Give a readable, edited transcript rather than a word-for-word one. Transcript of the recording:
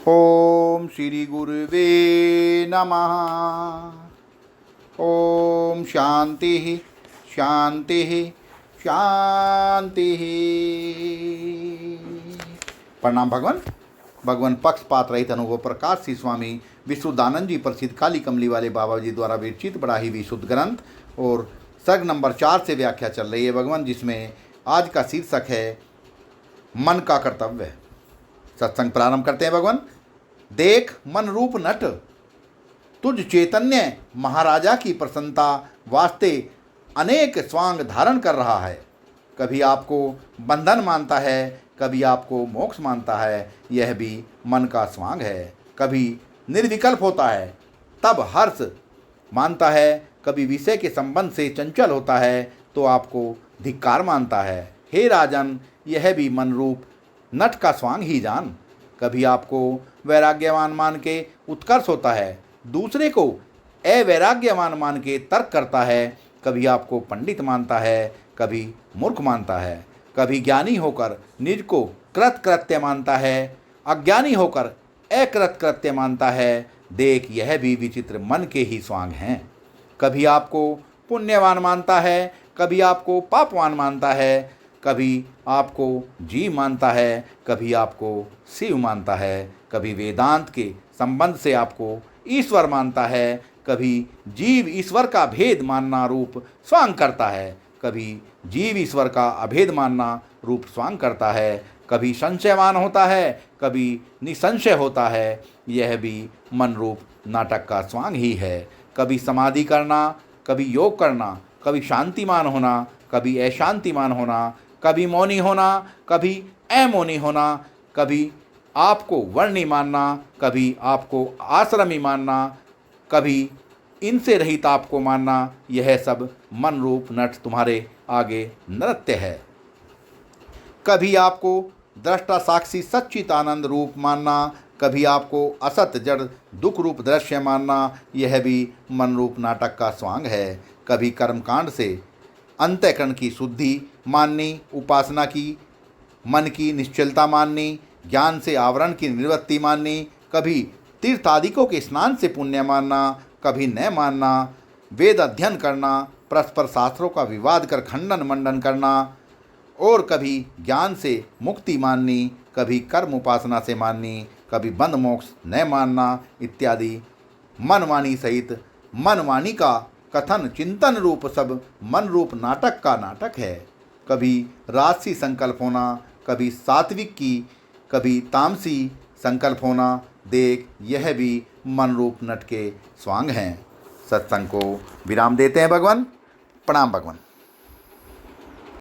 ओम श्री गुरुवे नमः। ओम शांति शांति शांति। प्रणाम भगवान। भगवान पक्षपात रहित अनुभव प्रकाश श्री स्वामी विशुद्धानंद जी प्रसिद्ध काली कमली वाले बाबा जी द्वारा विरचित बड़ा ही विशुद्ध ग्रंथ और सर्ग नंबर 4 से व्याख्या चल रही है भगवान, जिसमें आज का शीर्षक है मन का कर्तव्य। सत्संग प्रारंभ करते हैं भगवान। देख मन रूप नट, तुझ चैतन्य महाराजा की प्रसन्नता वास्ते अनेक स्वांग धारण कर रहा है। कभी आपको बंधन मानता है, कभी आपको मोक्ष मानता है, यह भी मन का स्वांग है। कभी निर्विकल्प होता है तब हर्ष मानता है, कभी विषय के संबंध से चंचल होता है तो आपको धिक्कार मानता है। हे राजन, यह भी मन रूप नट का स्वांग ही जान। कभी आपको वैराग्यवान मान के उत्कर्ष होता है, दूसरे को अवैराग्यवान मान के तर्क करता है। कभी आपको पंडित मानता है, कभी मूर्ख मानता है। कभी ज्ञानी होकर निज को कृतकृत्य मानता है, अज्ञानी होकर अकृतकृत्य मानता है। देख, यह भी विचित्र मन के ही स्वांग हैं। कभी आपको पुण्यवान मानता है, कभी आपको पापवान मानता है। कभी आपको जीव मानता है, कभी आपको शिव मानता है। कभी वेदांत के संबंध से आपको ईश्वर मानता है, कभी जीव ईश्वर का भेद मानना रूप स्वांग करता है। कभी जीव ईश्वर का अभेद मानना रूप स्वांग करता है। कभी संशयवान होता है, कभी निसंशय होता है। यह भी मन रूप नाटक का स्वांग ही है। कभी समाधि करना, कभी योग करना, कभी शांतिमान होना, कभी अशांतिमान होना, कभी मौनी होना, कभी अमौनी होना, कभी आपको वर्णी मानना, कभी आपको आश्रमी मानना, कभी इनसे रहित आपको मानना। यह सब मन रूप नट तुम्हारे आगे नृत्य है। कभी आपको दृष्टा साक्षी सच्चिदानंद रूप मानना, कभी आपको असत जड़ दुख रूप दृश्य मानना। यह भी मन रूप नाटक का स्वांग है। कभी कर्मकांड से अंतःकरण की शुद्धि माननी, उपासना की मन की निश्चलता माननी, ज्ञान से आवरण की निवृत्ति माननी। कभी तीर्थादिकों के स्नान से पुण्य मानना, कभी न मानना। वेद अध्ययन करना, परस्पर शास्त्रों का विवाद कर खंडन मंडन करना, और कभी ज्ञान से मुक्ति माननी, कभी कर्म उपासना से माननी, कभी बंध मोक्ष न मानना इत्यादि मनवाणी सहित मनवाणी का कथन चिंतन रूप सब मन रूप नाटक का नाटक है। कभी राजसी संकल्प होना, कभी सात्विक की, कभी तामसी संकल्प होना। देख, यह भी मन रूप नट के स्वांग हैं। सत्संग को विराम देते हैं भगवान। प्रणाम भगवान।